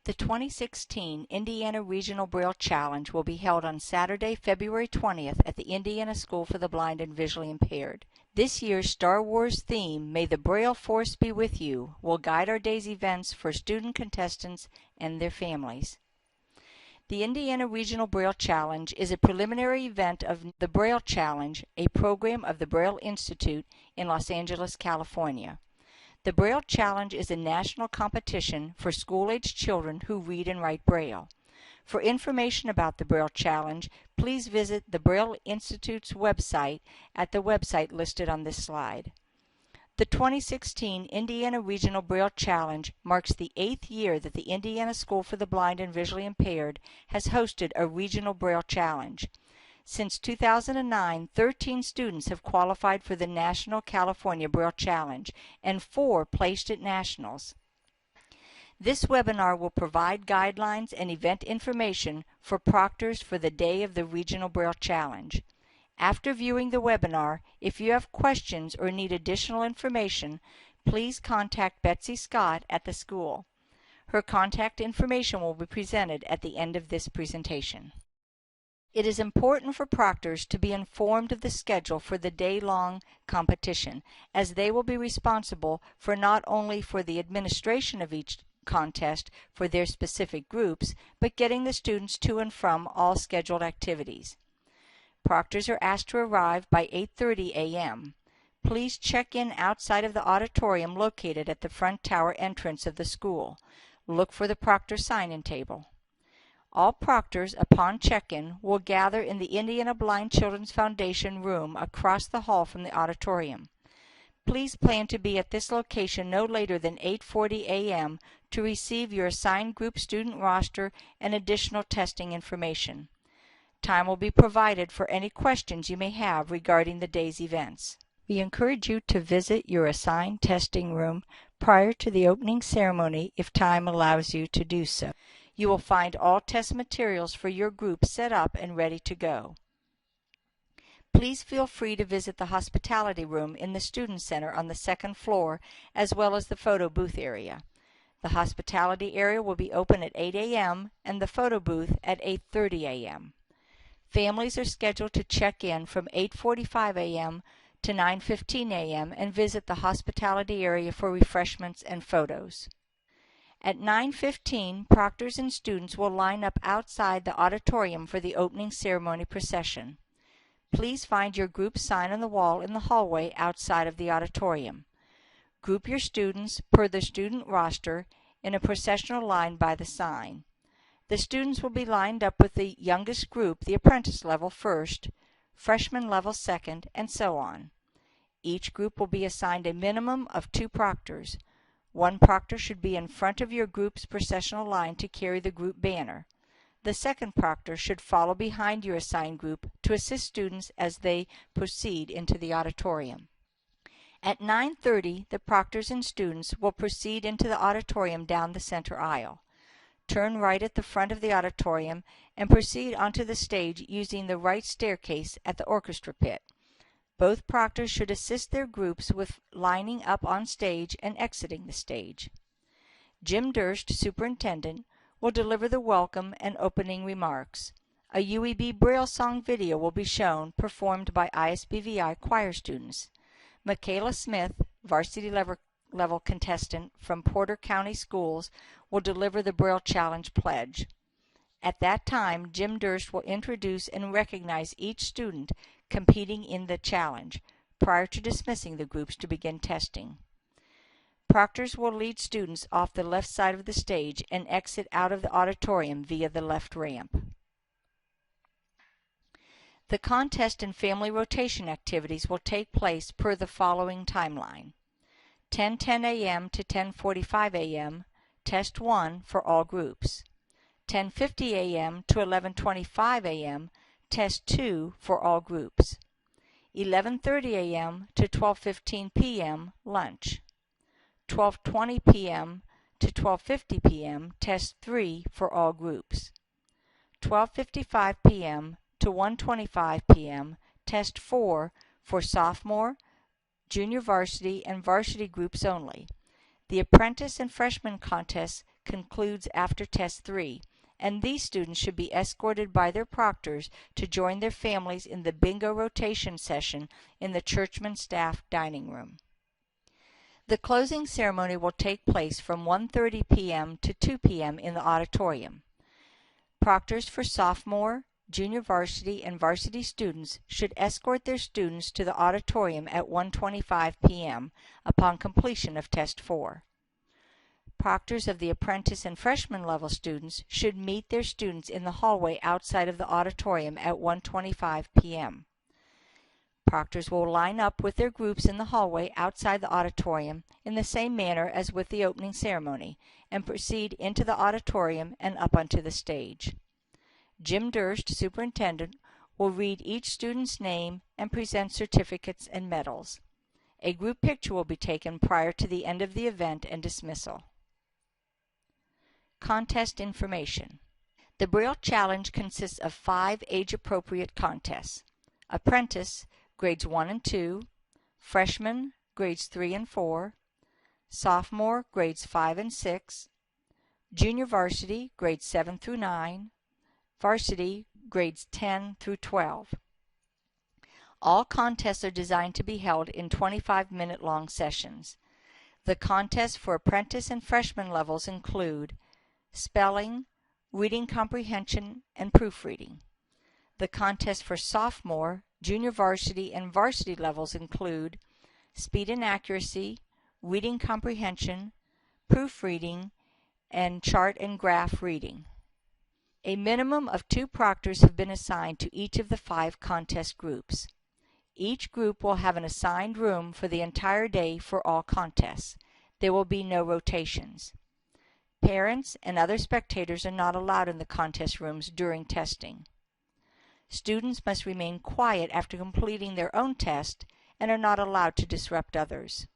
The 2016 Indiana Regional Braille Challenge will be held on Saturday, February 20th at the Indiana School for the Blind and Visually Impaired. This year's Star Wars theme, May the Braille Force Be With You, will guide our day's events for student contestants and their families. The Indiana Regional Braille Challenge is a preliminary event of the Braille Challenge, a program of the Braille Institute in Los Angeles, California. The Braille Challenge is a national competition for school-age children who read and write Braille. For information about the Braille Challenge, please visit the Braille Institute's website at the website listed on this slide. The 2016 Indiana Regional Braille Challenge marks the 8th year that the Indiana School for the Blind and Visually Impaired has hosted a Regional Braille Challenge. Since 2009, 13 students have qualified for the National California Braille Challenge, and 4 placed at nationals. This webinar will provide guidelines and event information for proctors for the day of the Regional Braille Challenge. After viewing the webinar, if you have questions or need additional information, please contact Betsy Scott at the school. Her contact information will be presented at the end of this presentation. It is important for proctors to be informed of the schedule for the day-long competition, as they will be responsible for not only for the administration of each contest for their specific groups, but getting the students to and from all scheduled activities. Proctors are asked to arrive by 8:30 a.m. Please check in outside of the auditorium located at the front tower entrance of the school. Look for the proctor sign-in table. All proctors, upon check-in, will gather in the Indiana Blind Children's Foundation room across the hall from the auditorium. Please plan to be at this location no later than 8:40 a.m. to receive your assigned group student roster and additional testing information. Time will be provided for any questions you may have regarding the day's events. We encourage you to visit your assigned testing room prior to the opening ceremony if time allows you to do so. You will find all test materials for your group set up and ready to go. Please feel free to visit the hospitality room in the Student Center on the second floor, as well as the photo booth area. The hospitality area will be open at 8 a.m. and the photo booth at 8:30 a.m. Families are scheduled to check in from 8:45 a.m. to 9:15 a.m. and visit the hospitality area for refreshments and photos. At 9:15, proctors and students will line up outside the auditorium for the opening ceremony procession. Please find your group sign on the wall in the hallway outside of the auditorium. Group your students per the student roster in a processional line by the sign. The students will be lined up with the youngest group, the apprentice level, first, freshman level second, and so on. Each group will be assigned a minimum of 2 proctors. One proctor should be in front of your group's processional line to carry the group banner. The second proctor should follow behind your assigned group to assist students as they proceed into the auditorium. At 9:30, the proctors and students will proceed into the auditorium down the center aisle. Turn right at the front of the auditorium and proceed onto the stage using the right staircase at the orchestra pit. Both proctors should assist their groups with lining up on stage and exiting the stage. Jim Durst, superintendent, will deliver the welcome and opening remarks. A UEB Braille song video will be shown, performed by ISBVI choir students. Michaela Smith, varsity level contestant from Porter County Schools, will deliver the Braille Challenge pledge. At that time, Jim Durst will introduce and recognize each student competing in the challenge, prior to dismissing the groups to begin testing. Proctors will lead students off the left side of the stage and exit out of the auditorium via the left ramp. The contest and family rotation activities will take place per the following timeline. 10:10 a.m. to 10:45 a.m., Test 1 for all groups. 10:50 a.m. to 11:25 a.m., Test 2 for all groups. 11:30 a.m. to 12:15 p.m., lunch. 12:20 p.m. to 12:50 p.m., Test 3 for all groups. 12:55 p.m. to 1:25 p.m., Test 4 for sophomore, junior varsity, and varsity groups only. The apprentice and freshman contests concludes after Test 3, and these students should be escorted by their proctors to join their families in the bingo rotation session in the Churchman staff dining room. The closing ceremony will take place from 1:30 p.m. to 2 p.m. in the auditorium. Proctors for sophomore, junior varsity, and varsity students should escort their students to the auditorium at 1:25 p.m. upon completion of Test 4. Proctors of the apprentice and freshman level students should meet their students in the hallway outside of the auditorium at 1:25 p.m. Proctors will line up with their groups in the hallway outside the auditorium in the same manner as with the opening ceremony and proceed into the auditorium and up onto the stage. Jim Durst, superintendent, will read each student's name and present certificates and medals. A group picture will be taken prior to the end of the event and dismissal. Contest information. The Braille Challenge consists of 5 age-appropriate contests: apprentice, grades 1 and 2, freshman, grades 3 and 4, sophomore, grades 5 and 6, junior varsity, grades 7 through 9, varsity, grades 10 through 12. All contests are designed to be held in 25-minute long sessions. The contests for apprentice and freshman levels include spelling, reading comprehension, and proofreading. The contests for sophomore, junior varsity, and varsity levels include speed and accuracy, reading comprehension, proofreading, and chart and graph reading. A minimum of 2 proctors have been assigned to each of the 5 contest groups. Each group will have an assigned room for the entire day for all contests. There will be no rotations. Parents and other spectators are not allowed in the contest rooms during testing. Students must remain quiet after completing their own test and are not allowed to disrupt others.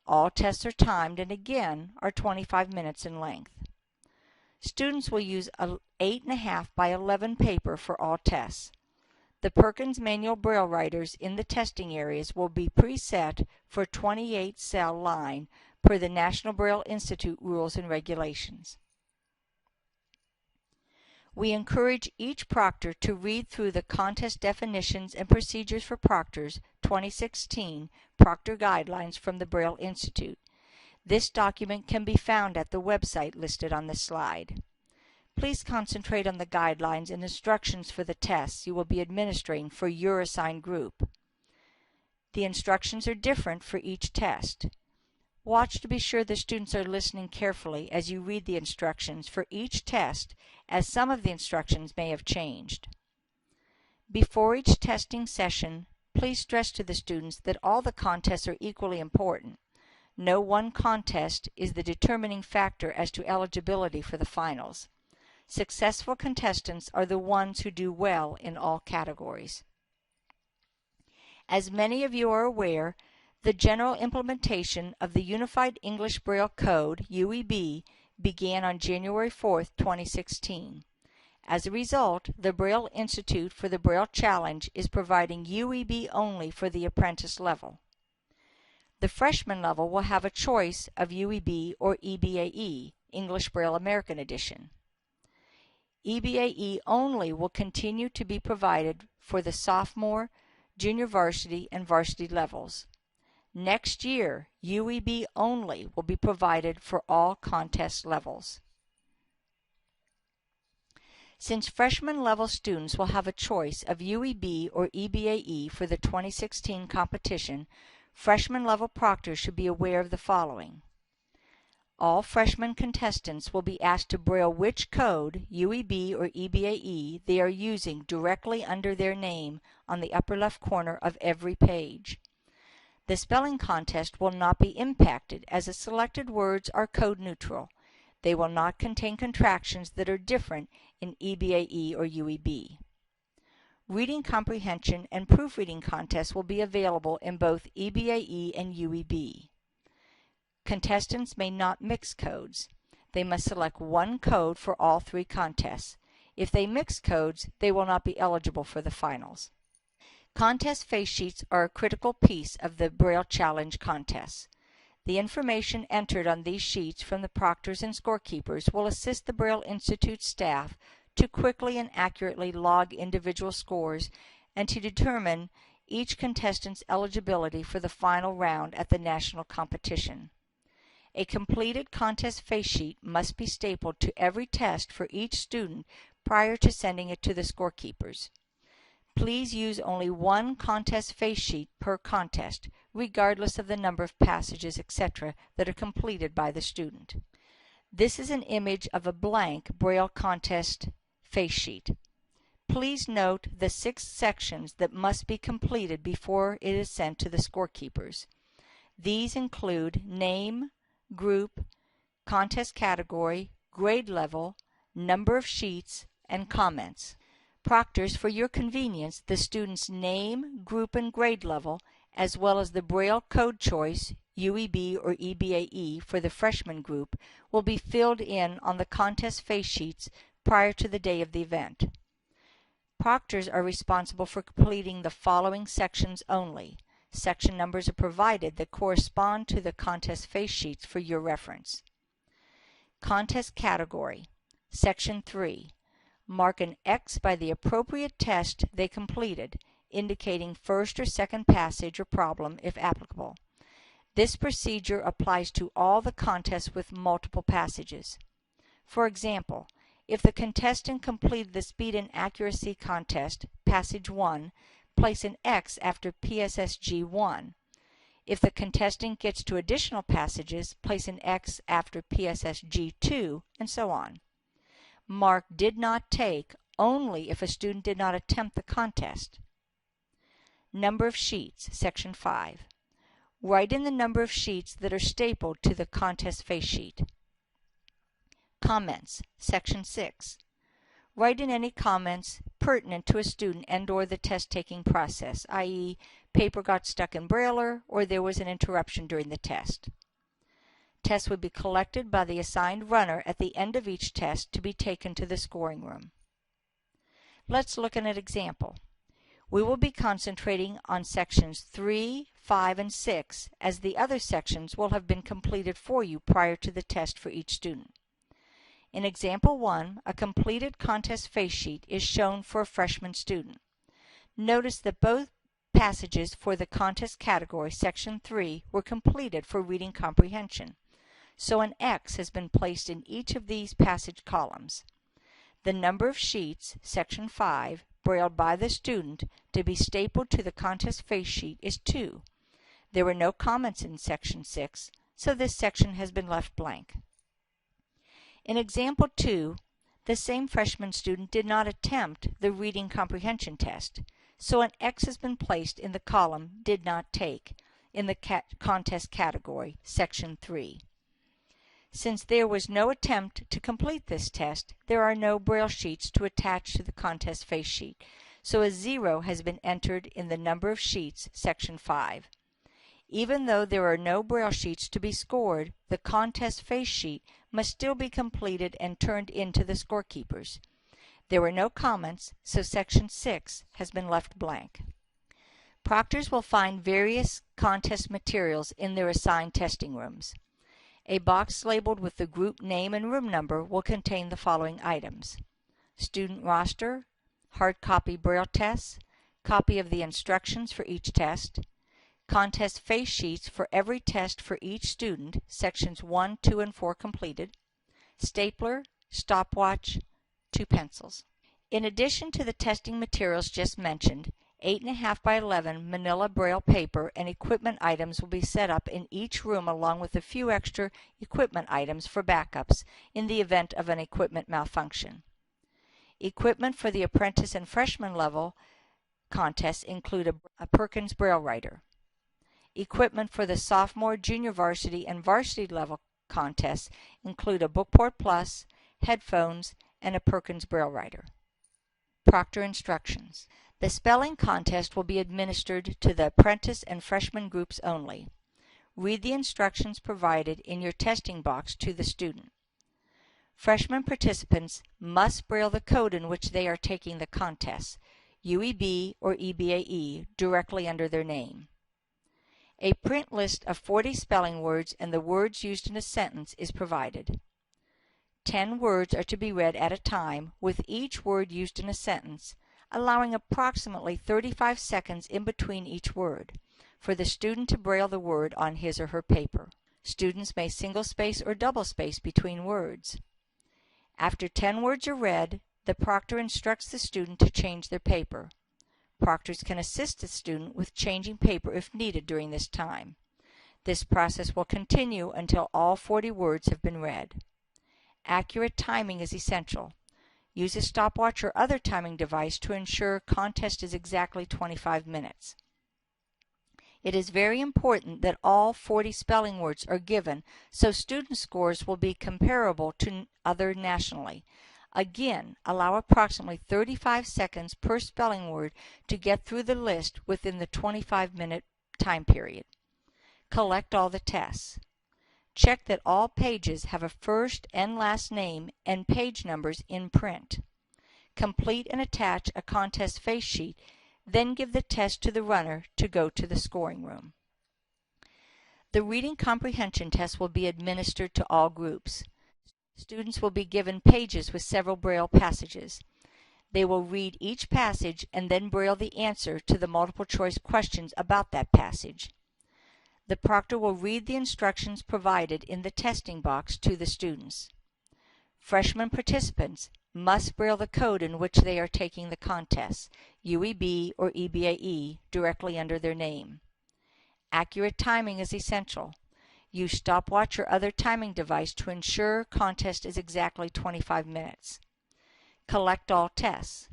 All tests are timed and again are 25 minutes in length. Students will use an 8.5 by 11 paper for all tests. The Perkins manual Braille writers in the testing areas will be preset for 28-cell line per the National Braille Institute rules and regulations. We encourage each proctor to read through the Contest Definitions and Procedures for Proctors 2016 Proctor Guidelines from the Braille Institute. This document can be found at the website listed on this slide. Please concentrate on the guidelines and instructions for the tests you will be administering for your assigned group. The instructions are different for each test. Watch to be sure the students are listening carefully as you read the instructions for each test, as some of the instructions may have changed. Before each testing session, please stress to the students that all the contests are equally important. No one contest is the determining factor as to eligibility for the finals. Successful contestants are the ones who do well in all categories. As many of you are aware, the general implementation of the Unified English Braille Code, UEB, began on January 4, 2016. As a result, the Braille Institute for the Braille Challenge is providing UEB only for the apprentice level. The freshman level will have a choice of UEB or EBAE, English Braille American Edition. EBAE only will continue to be provided for the sophomore, junior varsity, and varsity levels. Next year, UEB only will be provided for all contest levels. Since freshman level students will have a choice of UEB or EBAE for the 2016 competition, freshman level proctors should be aware of the following. All freshman contestants will be asked to braille which code, UEB or EBAE, they are using directly under their name on the upper left corner of every page. The spelling contest will not be impacted as the selected words are code neutral. They will not contain contractions that are different in EBAE or UEB. Reading comprehension and proofreading contests will be available in both EBAE and UEB. Contestants may not mix codes. They must select one code for all 3 contests. If they mix codes, they will not be eligible for the finals. Contest face sheets are a critical piece of the Braille Challenge contest. The information entered on these sheets from the proctors and scorekeepers will assist the Braille Institute staff to quickly and accurately log individual scores and to determine each contestant's eligibility for the final round at the national competition. A completed contest face sheet must be stapled to every test for each student prior to sending it to the scorekeepers. Please use only one contest face sheet per contest, regardless of the number of passages, etc., that are completed by the student. This is an image of a blank Braille contest face sheet. Please note the 6 sections that must be completed before it is sent to the scorekeepers. These include name, group, contest category, grade level, number of sheets, and comments. Proctors, for your convenience, the student's name, group, and grade level, as well as the Braille code choice, UEB or EBAE, for the freshman group, will be filled in on the contest face sheets prior to the day of the event. Proctors are responsible for completing the following sections only. Section numbers are provided that correspond to the contest face sheets for your reference. Contest category. Section 3. Mark an X by the appropriate test they completed, indicating first or second passage or problem if applicable. This procedure applies to all the contests with multiple passages. For example, if the contestant completed the Speed and Accuracy contest, Passage 1, place an X after PSSG 1. If the contestant gets to additional passages, place an X after PSSG 2, and so on. Mark did not take only if a student did not attempt the contest. Number of sheets, Section 5. Write in the number of sheets that are stapled to the contest face sheet. Comments, Section 6. Write in any comments pertinent to a student and/or the test-taking process, i.e., paper got stuck in Braille or there was an interruption during the test. Tests would be collected by the assigned runner at the end of each test to be taken to the scoring room. Let's look at an example. We will be concentrating on sections 3, 5, and 6, as the other sections will have been completed for you prior to the test for each student. In example 1, a completed contest face sheet is shown for a freshman student. Notice that both passages for the contest category, section 3, were completed for reading comprehension, so an X has been placed in each of these passage columns. The number of sheets, section 5, brailled by the student to be stapled to the contest face sheet is 2. There were no comments in section 6, so this section has been left blank. In example 2, the same freshman student did not attempt the reading comprehension test, so an X has been placed in the column Did Not Take in the contest category, section 3. Since there was no attempt to complete this test, there are no Braille sheets to attach to the contest face sheet, so a 0 has been entered in the number of sheets, section 5. Even though there are no Braille sheets to be scored, the contest face sheet must still be completed and turned in to the scorekeepers. There were no comments, so section 6 has been left blank. Proctors will find various contest materials in their assigned testing rooms. A box labeled with the group name and room number will contain the following items: student roster, hard copy Braille tests, copy of the instructions for each test, contest face sheets for every test for each student, sections 1, 2, and 4 completed, stapler, stopwatch, 2 pencils. In addition to the testing materials just mentioned, 8.5 by 11 manila Braille paper and equipment items will be set up in each room along with a few extra equipment items for backups in the event of an equipment malfunction. Equipment for the apprentice and freshman level contests include a Perkins Braille writer. Equipment for the sophomore, junior varsity, and varsity level contests include a Bookport Plus, headphones, and a Perkins Braille writer. Proctor instructions. The spelling contest will be administered to the apprentice and freshman groups only. Read the instructions provided in your testing box to the student. Freshman participants must braille the code in which they are taking the contest, UEB or EBAE, directly under their name. A print list of 40 spelling words and the words used in a sentence is provided. 10 words are to be read at a time, with each word used in a sentence, allowing approximately 35 seconds in between each word, for the student to braille the word on his or her paper. Students may single-space or double-space between words. After 10 words are read, the proctor instructs the student to change their paper. Proctors can assist the student with changing paper if needed during this time. This process will continue until all 40 words have been read. Accurate timing is essential. Use a stopwatch or other timing device to ensure contest is exactly 25 minutes. It is very important that all 40 spelling words are given so student scores will be comparable to other nationally. Again, allow approximately 35 seconds per spelling word to get through the list within the 25-minute time period. Collect all the tests. Check that all pages have a first and last name and page numbers in print. Complete and attach a contest face sheet, then give the test to the runner to go to the scoring room. The reading comprehension test will be administered to all groups. Students will be given pages with several Braille passages. They will read each passage and then Braille the answer to the multiple choice questions about that passage. The proctor will read the instructions provided in the testing box to the students. Freshman participants must Braille the code in which they are taking the contest, UEB or EBAE, directly under their name. Accurate timing is essential. Use stopwatch or other timing device to ensure contest is exactly 25 minutes. Collect all tests.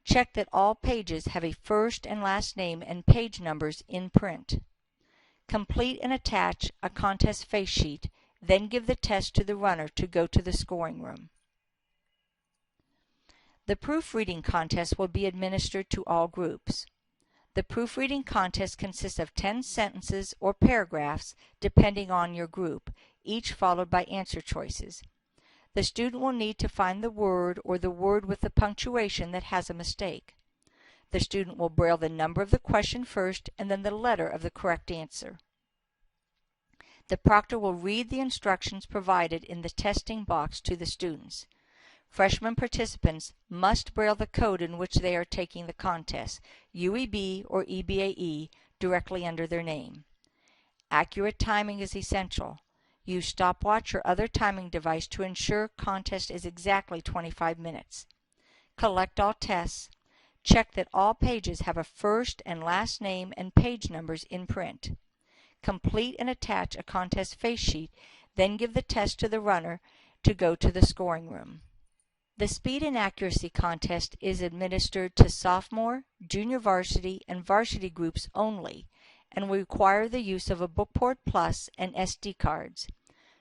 Check that all pages have a first and last name and page numbers in print. Complete and attach a contest face sheet, then give the test to the runner to go to the scoring room. The proofreading contest will be administered to all groups. The proofreading contest consists of 10 sentences or paragraphs, depending on your group, each followed by answer choices. The student will need to find the word or the word with the punctuation that has a mistake. The student will Braille the number of the question first and then the letter of the correct answer. The proctor will read the instructions provided in the testing box to the students. Freshman participants must Braille the code in which they are taking the contest, UEB or EBAE, directly under their name. Accurate timing is essential. Use stopwatch or other timing device to ensure contest is exactly 25 minutes. Collect all tests. Check that all pages have a first and last name and page numbers in print. Complete and attach a contest face sheet, then give the test to the runner to go to the scoring room. The Speed and Accuracy contest is administered to sophomore, junior varsity, and varsity groups only, and will require the use of a Bookport Plus and SD cards.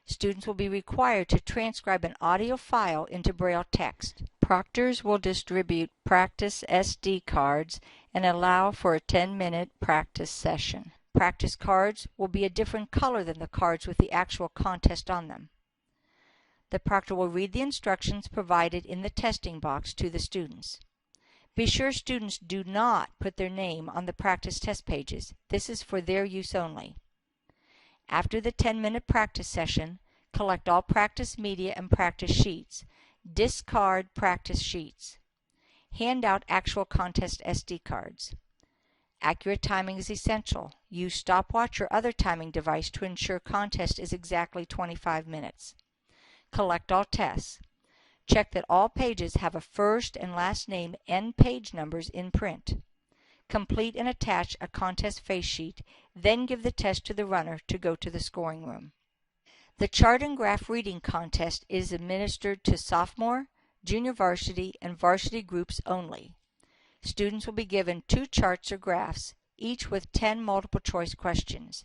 Students will be required to transcribe an audio file into Braille text. Proctors will distribute practice SD cards and allow for a 10-minute practice session. Practice cards will be a different color than the cards with the actual contest on them. The proctor will read the instructions provided in the testing box to the students. Be sure students do not put their name on the practice test pages. This is for their use only. After the 10-minute practice session, collect all practice media and practice sheets. Discard practice sheets. Hand out actual contest SD cards. Accurate timing is essential. Use stopwatch or other timing device to ensure contest is exactly 25 minutes. Collect all tests. Check that all pages have a first and last name and page numbers in print. Complete and attach a contest face sheet, then give the test to the runner to go to the scoring room. The Chart and Graph Reading Contest is administered to sophomore, junior varsity, and varsity groups only. Students will be given 2 charts or graphs, each with 10 multiple choice questions.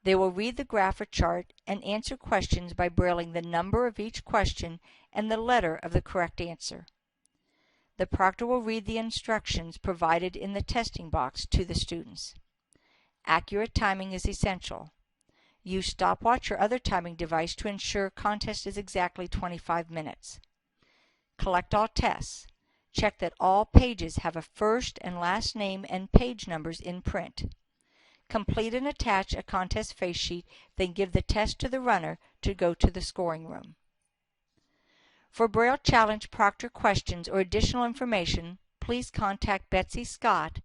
They will read the graph or chart and answer questions by brailing the number of each question and the letter of the correct answer. The proctor will read the instructions provided in the testing box to the students. Accurate timing is essential. Use stopwatch or other timing device to ensure contest is exactly 25 minutes. Collect all tests. Check that all pages have a first and last name and page numbers in print. Complete and attach a contest face sheet, then give the test to the runner to go to the scoring room. For Braille Challenge Proctor questions or additional information, please contact Betsy Scott